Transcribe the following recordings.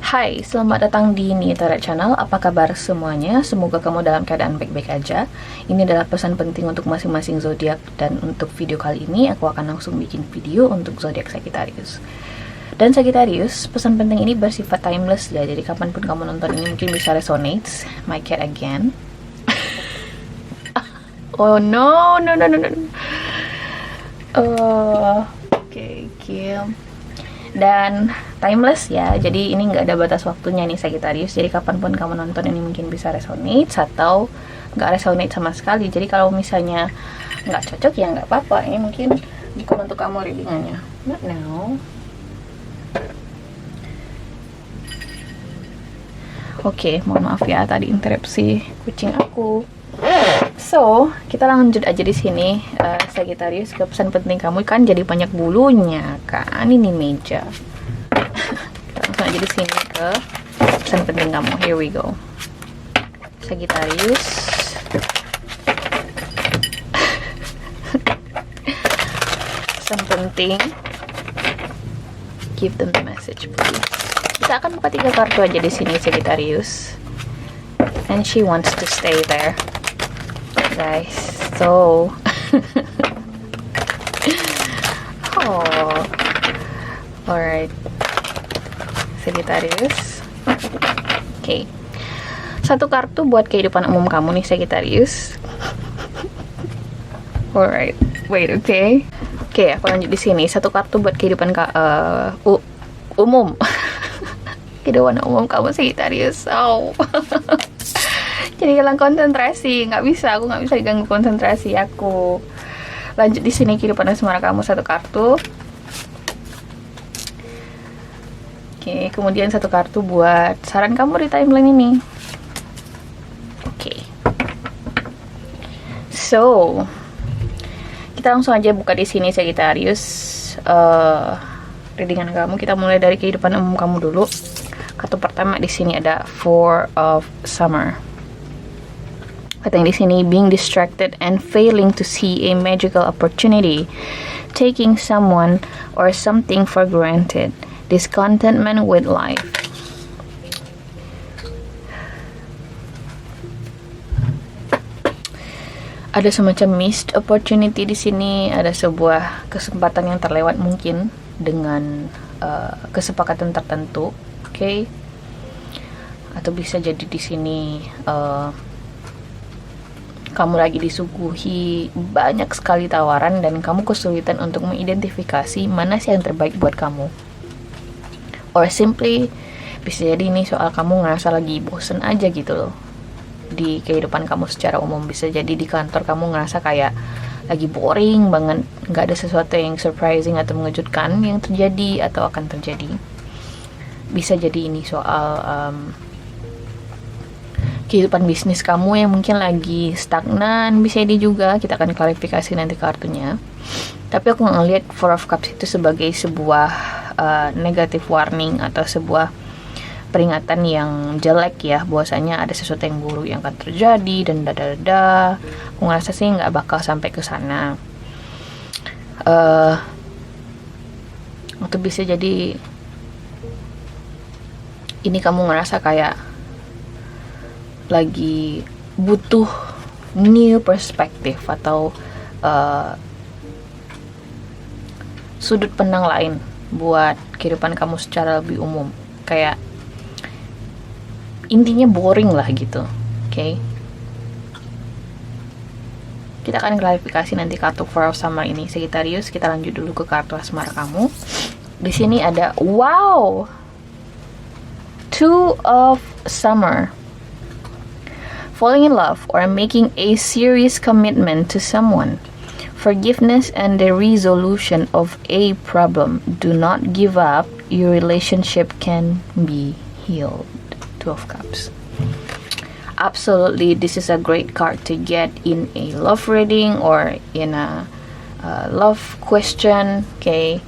Hai, selamat datang di Nitara Channel. Apa kabar semuanya? Semoga kamu dalam keadaan baik-baik aja. Ini adalah pesan penting untuk masing-masing zodiak, dan untuk video kali ini aku akan langsung bikin video untuk zodiak Sagittarius. Dan Sagittarius, pesan penting ini bersifat timeless ya. Jadi kapanpun kamu nonton ini mungkin bisa resonate. My cat again. Oh no. Oke, kill. Dan timeless ya, jadi ini nggak ada batas waktunya nih Sagittarius. Jadi kapanpun kamu nonton ini mungkin bisa resonate atau nggak resonate sama sekali. Jadi kalau misalnya nggak cocok ya nggak apa-apa, ini mungkin bukan untuk kamu readingannya. Not now. Oke, mohon maaf ya tadi interupsi kucing aku. So, kita lanjut aja di sini, Sagittarius, ke pesan penting kamu. Kan jadi banyak bulunya kan ini meja. Kita langsung aja di sini ke pesan penting kamu. Here we go, Sagittarius. Pesan penting, give them the message please. Kita akan buka 3 kartu aja di sini, Sagittarius. And she wants to stay there, guys. So oh, alright, Sagittarius. Oke, 1 kartu buat kehidupan umum kamu nih, Sagittarius. Alright, wait, Oke, aku lanjut di sini. 1 kartu buat kehidupan umum. Kehidupan umum kamu, Sagittarius. Oh. Jadi hilang konsentrasi, aku nggak bisa diganggu konsentrasi aku. Lanjut di sini, kehidupan asmara kamu, 1 kartu. Oke, kemudian 1 kartu buat saran kamu di timeline ini. Oke. So, kita langsung aja buka di sini, Sagittarius. Readingan kamu, kita mulai dari kehidupan umum kamu dulu. Kartu pertama di sini ada 4 of Summer. Katanya di sini, being distracted and failing to see a magical opportunity, taking someone or something for granted, discontentment with life. Ada semacam missed opportunity di sini, ada sebuah kesempatan yang terlewat mungkin dengan kesepakatan tertentu, oke? Atau bisa jadi di sini kamu lagi disuguhi banyak sekali tawaran dan kamu kesulitan untuk mengidentifikasi mana sih yang terbaik buat kamu. Or simply bisa jadi ini soal kamu ngerasa lagi bosen aja gitu loh di kehidupan kamu secara umum. Bisa jadi di kantor kamu ngerasa kayak lagi boring banget, nggak ada sesuatu yang surprising atau mengejutkan yang terjadi atau akan terjadi. Bisa jadi ini soal kehidupan bisnis kamu yang mungkin lagi stagnan. Bisa jadi juga, kita akan klarifikasi nanti kartunya. Tapi aku ngelihat 4 of Cups itu sebagai sebuah negative warning atau sebuah peringatan yang jelek ya, bahwasanya ada sesuatu yang buruk yang akan terjadi dan aku ngerasa sih nggak bakal sampai ke sana. Atau bisa jadi ini kamu ngerasa kayak lagi butuh new perspective atau sudut pandang lain buat kehidupan kamu secara lebih umum. Kayak intinya boring lah gitu, oke? Kita akan klarifikasi nanti kartu 4 of Summer ini, Sagittarius. Kita lanjut dulu ke kartu asmara kamu. Di sini ada 2 of Summer. Falling in love or making a serious commitment to someone. Forgiveness and the resolution of a problem. Do not give up. Your relationship can be healed. 2 of Cups. Absolutely, this is a great card to get in a love reading or in a love question. Okay.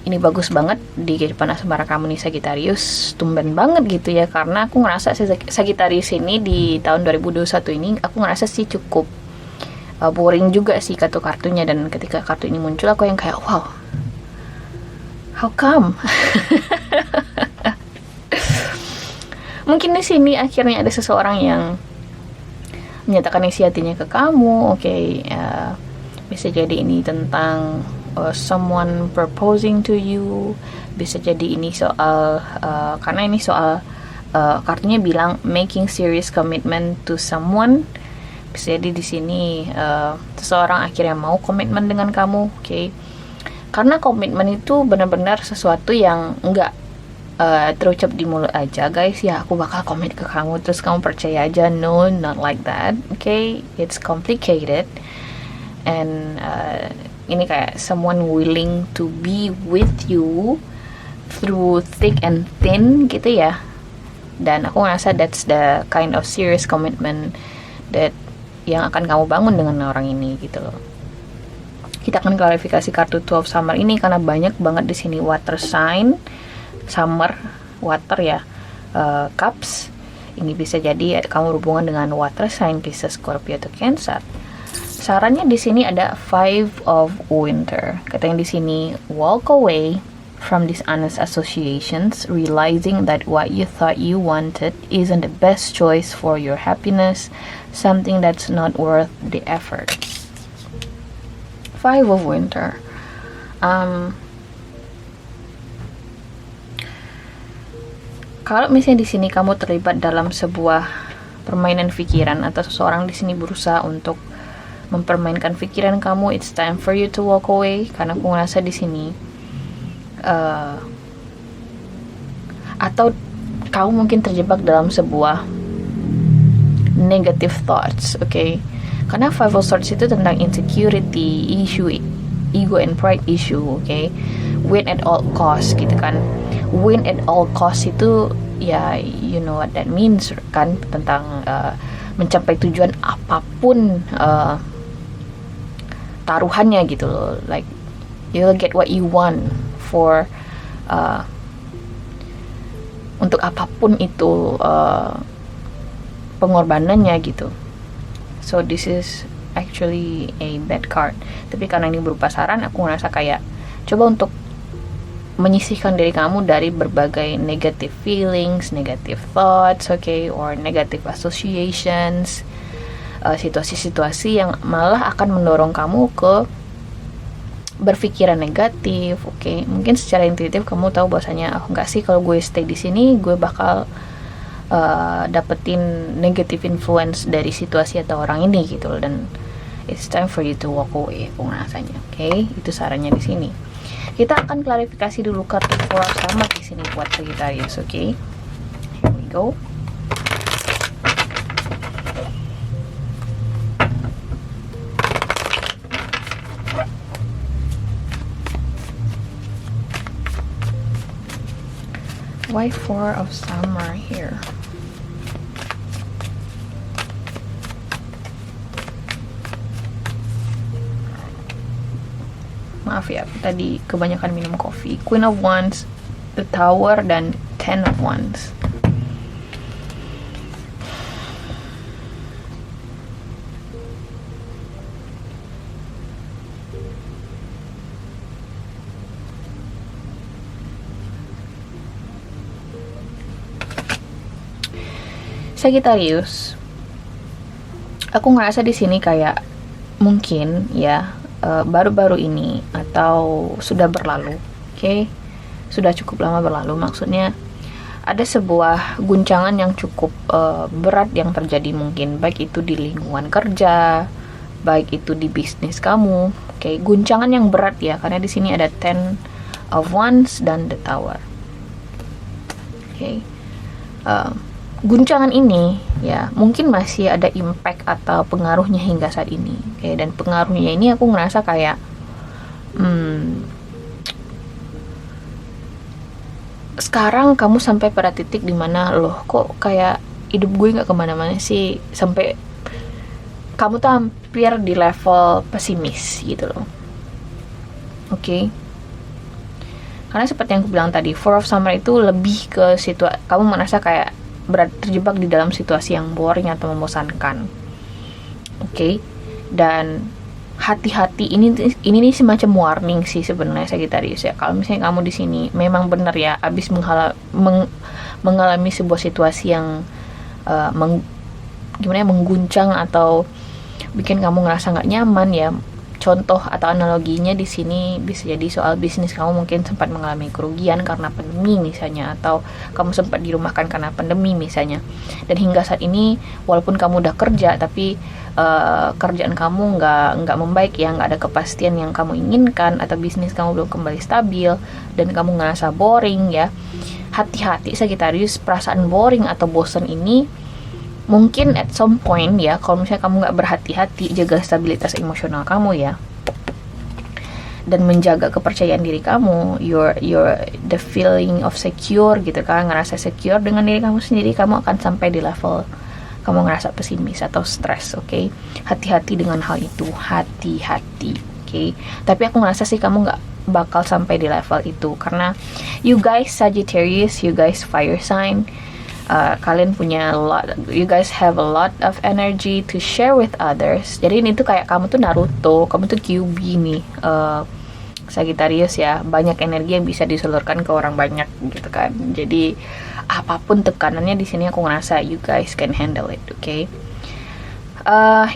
Ini bagus banget di kehidupan asmara kamu nih, Sagittarius. Tumben banget gitu ya, karena aku ngerasa Sagittarius ini di tahun 2021 ini aku ngerasa sih cukup boring juga sih kartunya. Dan ketika kartu ini muncul aku yang kayak wow, how come? Mungkin di sini akhirnya ada seseorang yang menyatakan isi hatinya ke kamu. Bisa jadi ini tentang someone proposing to you. Bisa jadi ini soal karena ini soal kartunya bilang making serious commitment to someone. Bisa jadi di sini seseorang akhirnya mau komitmen dengan kamu. Karena komitmen itu benar-benar sesuatu yang enggak terucap di mulut aja, guys. Ya, aku bakal komit ke kamu terus kamu percaya aja. No, not like that. It's complicated. And ini kayak someone willing to be with you through thick and thin gitu ya. Dan aku ngerasa that's the kind of serious commitment that yang akan kamu bangun dengan orang ini gitu loh. Kita akan klarifikasi kartu 12 Summer ini karena banyak banget di sini water sign, summer, water ya, cups. Ini bisa jadi kamu hubungan dengan water sign, Pisces, Scorpio, atau Cancer. Sarannya di sini ada Five of Winter. Katanya di sini, walk away from dishonest associations, realizing that what you thought you wanted isn't the best choice for your happiness, something that's not worth the effort. Five of Winter. Kalau misalnya di sini kamu terlibat dalam sebuah permainan pikiran atau seseorang di sini berusaha untuk mempermainkan pikiran kamu, it's time for you to walk away. Karena aku ngerasa di sini atau kamu mungkin terjebak dalam sebuah negative thoughts, karena Five of Swords itu tentang insecurity issue, ego and pride issue, win at all cost gitu kan. Win at all cost itu ya, you know what that means kan, tentang mencapai tujuan apapun taruhannya gitu loh, like you'll get what you want for untuk apapun itu pengorbanannya gitu. So this is actually a bad card. Tapi karena ini berupa saran, aku ngerasa kayak coba untuk menyisihkan diri kamu dari berbagai negative feelings, negative thoughts, or negative associations, situasi-situasi yang malah akan mendorong kamu ke berpikiran negatif. Mungkin secara intuitif kamu tahu bahwasanya enggak sih, kalau gue stay di sini gue bakal dapetin negative influence dari situasi atau orang ini gitu loh, dan it's time for you to walk away aku ngerasanya. Itu sarannya di sini. Kita akan klarifikasi dulu kartu Four of Summer di sini buat Sagittarius. Here we go. Why Four of Summer here? Maaf ya, tadi kebanyakan minum kopi. Queen of Wands, The Tower, dan Ten of Wands. Sagittarius, aku ngerasa di sini kayak mungkin ya baru-baru ini atau sudah berlalu, sudah cukup lama berlalu. Maksudnya ada sebuah guncangan yang cukup berat yang terjadi, mungkin baik itu di lingkungan kerja, baik itu di bisnis kamu. Guncangan yang berat ya, karena di sini ada Ten of Wands dan The Tower. Guncangan ini ya mungkin masih ada impact atau pengaruhnya hingga saat ini. Dan pengaruhnya ini aku ngerasa kayak sekarang kamu sampai pada titik dimana loh, kok kayak hidup gue nggak kemana-mana sih, sampai kamu tuh hampir di level pesimis gitu loh. Karena seperti yang aku bilang tadi, Four of Summer itu lebih ke kamu merasa kayak terjebak di dalam situasi yang boring atau membosankan. Dan hati-hati, ini nih semacam warning sih sebenarnya Sagittarius ya. Kalau misalnya kamu di sini memang benar ya abis mengalami sebuah situasi yang mengguncang atau bikin kamu ngerasa nggak nyaman ya. Contoh atau analoginya di sini bisa jadi soal bisnis, kamu mungkin sempat mengalami kerugian karena pandemi misalnya, atau kamu sempat dirumahkan karena pandemi misalnya. Dan hingga saat ini walaupun kamu udah kerja, tapi kerjaan kamu nggak membaik ya, nggak ada kepastian yang kamu inginkan, atau bisnis kamu belum kembali stabil dan kamu ngerasa boring ya. Hati-hati Sagittarius, perasaan boring atau bosan ini mungkin at some point ya, kalau misalnya kamu nggak berhati-hati, jaga stabilitas emosional kamu ya, dan menjaga kepercayaan diri kamu, the feeling of secure gitu kan, ngerasa secure dengan diri kamu sendiri, kamu akan sampai di level kamu ngerasa pesimis atau stres. Oke, hati-hati dengan hal itu, hati-hati. Oke, tapi aku ngerasa sih kamu nggak bakal sampai di level itu, karena you guys Sagittarius, you guys fire sign, kalian punya you guys have a lot of energy to share with others. Jadi ini tuh kayak kamu tuh Naruto, kamu tuh Kyuubi nih, Sagittarius ya, banyak energi yang bisa disalurkan ke orang banyak gitu kan. Jadi apapun tekanannya di sini aku ngerasa you guys can handle it. Oke,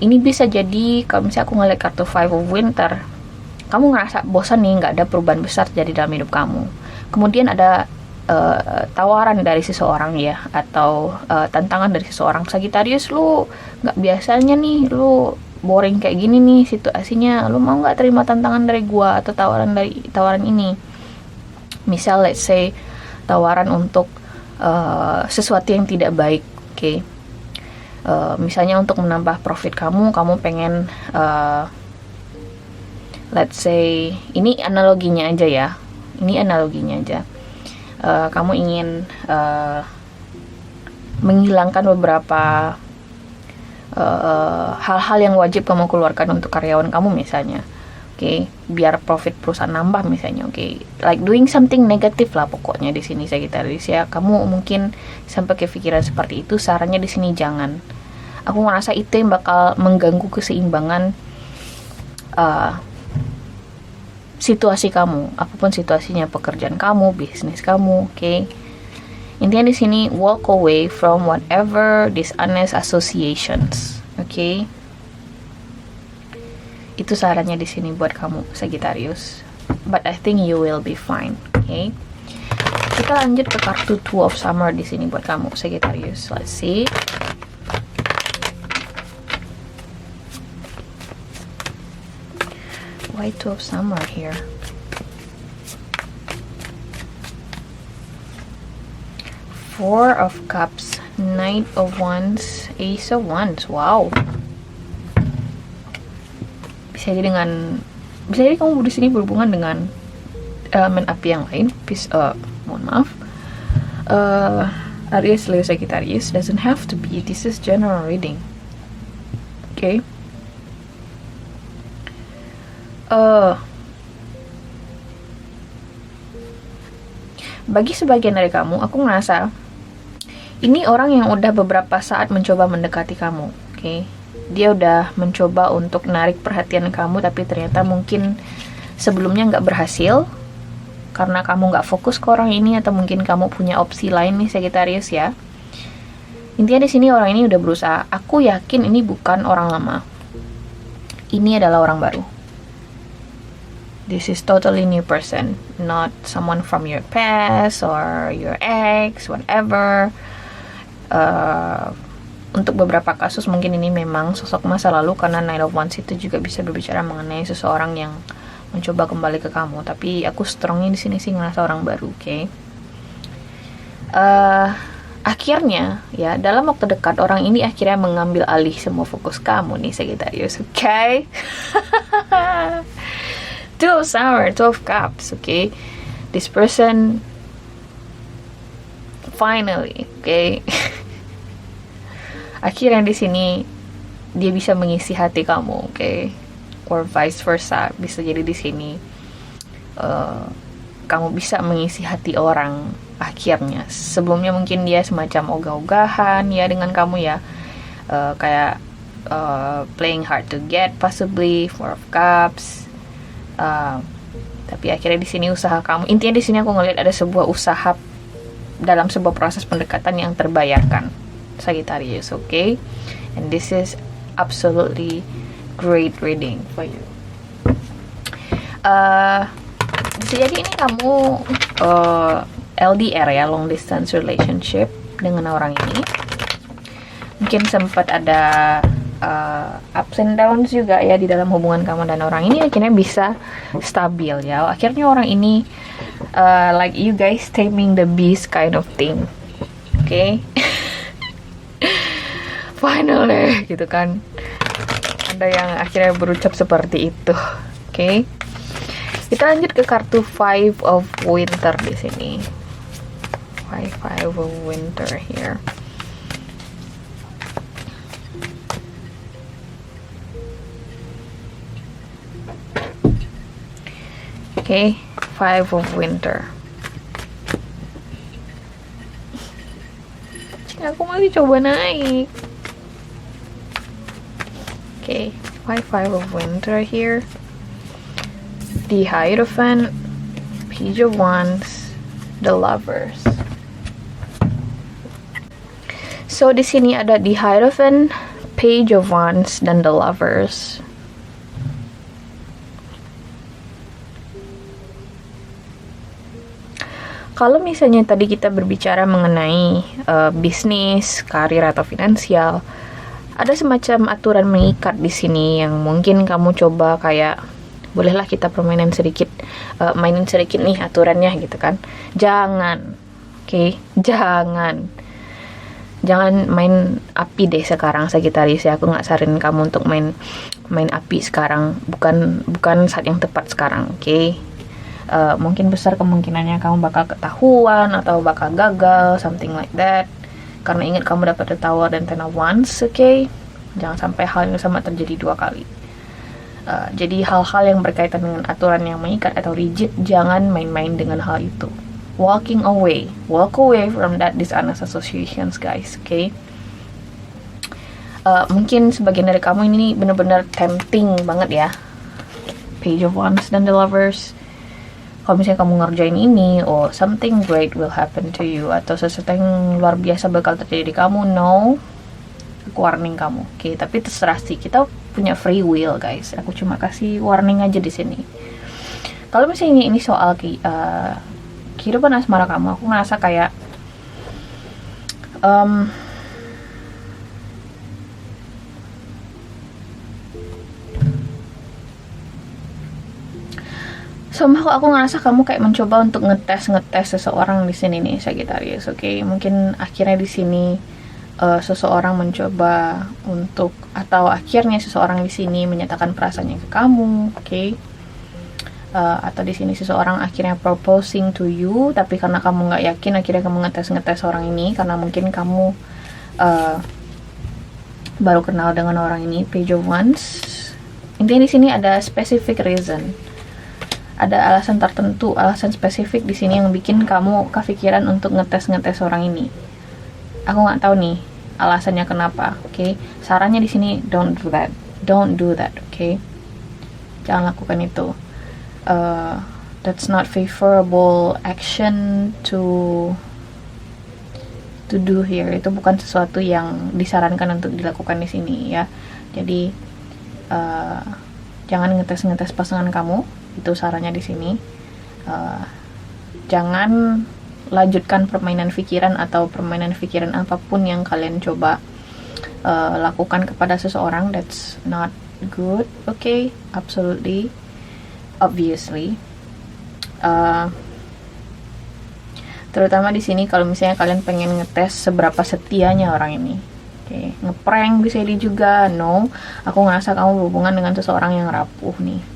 ini bisa jadi kalau misalnya aku ngeliat kartu Five of Winter, kamu ngerasa bosan nih, nggak ada perubahan besar terjadi dalam hidup kamu. Kemudian ada tawaran dari seseorang ya, atau tantangan dari seseorang. Sagittarius, lu nggak biasanya nih, lu boring kayak gini nih situasinya, lu mau nggak terima tantangan dari gua atau tawaran ini. Misal let's say tawaran untuk sesuatu yang tidak baik. Oke, misalnya untuk menambah profit kamu pengen let's say, ini analoginya aja ya, kamu ingin menghilangkan beberapa hal-hal yang wajib kamu keluarkan untuk karyawan kamu misalnya. Oke, biar profit perusahaan nambah misalnya. Oke, like doing something negatif lah pokoknya di sini Sagittarius ya. Kamu mungkin sampai kepikiran seperti itu. Sarannya di sini jangan. Aku ngerasa itu yang bakal mengganggu keseimbangan situasi kamu, apapun situasinya, pekerjaan kamu, bisnis kamu. Oke, intinya di sini walk away from whatever dishonest associations. Oke, itu sarannya di sini buat kamu Sagittarius, but I think you will be fine. Oke, kita lanjut ke kartu Two of Summer di sini buat kamu Sagittarius. Let's see. Why Two of Summer here? Four of Cups, Knight of Wands, Ace of Wands. Wow. Bisa jadi kamu di sini berhubungan dengan elemen api yang lain. Mohon maaf. Aries, Leo, Sagittarius, doesn't have to be. This is general reading. Okay. Bagi sebagian dari kamu, aku ngerasa ini orang yang udah beberapa saat mencoba mendekati kamu. Oke, dia udah mencoba untuk narik perhatian kamu, tapi ternyata mungkin sebelumnya nggak berhasil karena kamu nggak fokus ke orang ini, atau mungkin kamu punya opsi lain nih Sagittarius ya. Intinya di sini orang ini udah berusaha. Aku yakin ini bukan orang lama. Ini adalah orang baru. This is totally new person, not someone from your past or your ex, whatever. Untuk beberapa kasus mungkin ini memang sosok masa lalu, karena Nine of Wands itu juga bisa berbicara mengenai seseorang yang mencoba kembali ke kamu. Tapi aku strongnya di sini sih ngerasa orang baru, oke? Akhirnya ya dalam waktu dekat orang ini akhirnya mengambil alih semua fokus kamu nih Sagittarius, oke? Two of Summer, Two of Cups, okay? This person finally, okay? Akhirnya di sini dia bisa mengisi hati kamu, okay? Or vice versa, bisa jadi di sini kamu bisa mengisi hati orang akhirnya. Sebelumnya mungkin dia semacam ogah-ogahan ya dengan kamu ya, kayak playing hard to get, possibly Four of Cups. Tapi akhirnya di sini usaha kamu, intinya di sini aku ngelihat ada sebuah usaha dalam sebuah proses pendekatan yang terbayarkan, Sagittarius, okay? And this is absolutely great reading for you. Bisa jadi ini kamu LDR ya, long distance relationship dengan orang ini. Mungkin sempat ada ups and downs juga ya di dalam hubungan kamu dan orang ini, akhirnya bisa stabil ya. Akhirnya orang ini like you guys taming the beast kind of thing, okay? Finally gitu kan, ada yang akhirnya berucap seperti itu, okay? Kita lanjut ke kartu Five of Winter di sini. Five of Winter here. Okay, Five of Winter. Aku masih coba naik. Okay, Five of Winter here. The Hierophant, Page of Wands, the Lovers. So di sini ada the Hierophant, Page of Wands, dan the Lovers. Kalau misalnya tadi kita berbicara mengenai bisnis, karir atau finansial, ada semacam aturan mengikat di sini yang mungkin kamu coba kayak, bolehlah kita permainan sedikit, mainin sedikit nih aturannya gitu kan. Jangan, oke? Jangan main api deh sekarang, Sagittarius ya. Aku nggak saranin kamu untuk main api sekarang. Bukan saat yang tepat sekarang, oke? Mungkin besar kemungkinannya kamu bakal ketahuan atau bakal gagal, something like that. Karena ingat kamu dapat the Tower dan Ten of Wands, okay? Jangan sampai hal yang sama terjadi 2 kali. Jadi hal-hal yang berkaitan dengan aturan yang mengikat atau rigid, jangan main-main dengan hal itu. Walk away from that dishonest associations, guys, okay? Mungkin sebagian dari kamu ini benar-benar tempting banget ya, Page of Wands dan the Lovers. Kalau misalnya kamu ngerjain ini, something great will happen to you, atau sesuatu yang luar biasa bakal terjadi di kamu, no, aku warning kamu, oke? Tapi terserah sih, kita punya free will, guys. Aku cuma kasih warning aja di sini. Kalau misalnya ini soal kehidupan asmara kamu, aku ngerasa kayak somehow aku ngerasa kamu kayak mencoba untuk ngetes seseorang di sini nih, Sagittarius, oke? Mungkin akhirnya di sini seseorang mencoba untuk, atau akhirnya seseorang di sini menyatakan perasaannya ke kamu, oke? Atau di sini seseorang akhirnya proposing to you, tapi karena kamu nggak yakin, akhirnya kamu ngetes orang ini karena mungkin kamu baru kenal dengan orang ini, Page of Wands. Intinya di sini ada specific reason. Ada alasan tertentu, alasan spesifik di sini yang bikin kamu kepikiran untuk ngetes orang ini. Aku nggak tahu nih alasannya kenapa, oke? Sarannya di sini don't do that, oke? Jangan lakukan itu. That's not favorable action to do here. Itu bukan sesuatu yang disarankan untuk dilakukan di sini ya. Jadi jangan ngetes pasangan kamu. Itu sarannya di sini. Jangan lanjutkan permainan pikiran atau permainan pikiran apapun yang kalian coba lakukan kepada seseorang. That's not good, okay? Absolutely, obviously. Terutama di sini kalau misalnya kalian pengen ngetes seberapa setianya orang ini. Okay. Ngeprank bisa jadi juga. No, aku ngerasa kamu berhubungan dengan seseorang yang rapuh nih.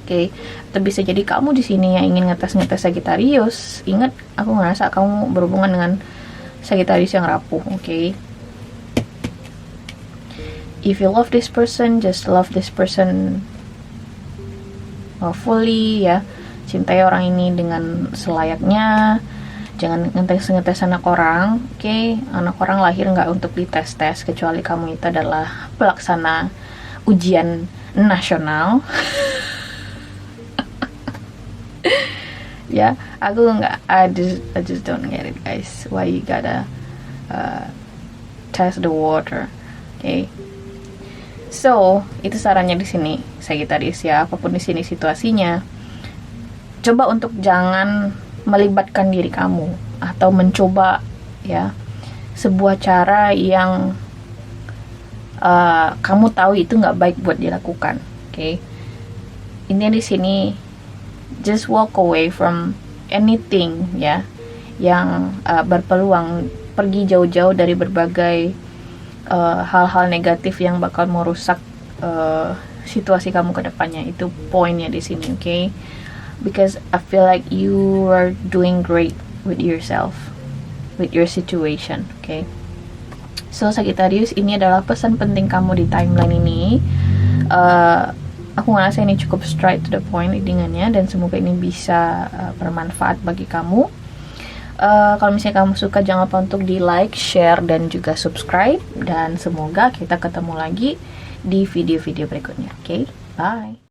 Oke, atau bisa jadi kamu di sini yang ingin ngetes Sagittarius. Ingat, aku ngerasa kamu berhubungan dengan Sagittarius yang rapuh, oke? If you love this person, just love this person fully ya. Cintai orang ini dengan selayaknya. Jangan ngetes anak orang, oke? Anak orang lahir nggak untuk dites-tes, kecuali kamu itu adalah pelaksana ujian nasional. Ya, Aku nggak, I just don't get it guys, why you gotta test the water. Okay, so itu sarannya di sini Sagittarius ya. Apapun di sini situasinya, coba untuk jangan melibatkan diri kamu atau mencoba ya sebuah cara yang kamu tahu itu nggak baik buat dilakukan. Okay, intinya di sini just walk away from anything ya yang berpeluang, pergi jauh-jauh dari berbagai hal-hal negatif yang bakal merusak situasi kamu ke depannya. Itu poinnya di sini, okay? Because I feel like you are doing great with yourself, with your situation, okay? So Sagittarius, ini adalah pesan penting kamu di timeline ini. Aku ngerasa ini cukup straight to the point readingannya, dan semoga ini bisa bermanfaat bagi kamu. Kalau misalnya kamu suka, jangan lupa untuk di like, share, dan juga subscribe. Dan semoga kita ketemu lagi di video-video berikutnya. Oke, bye.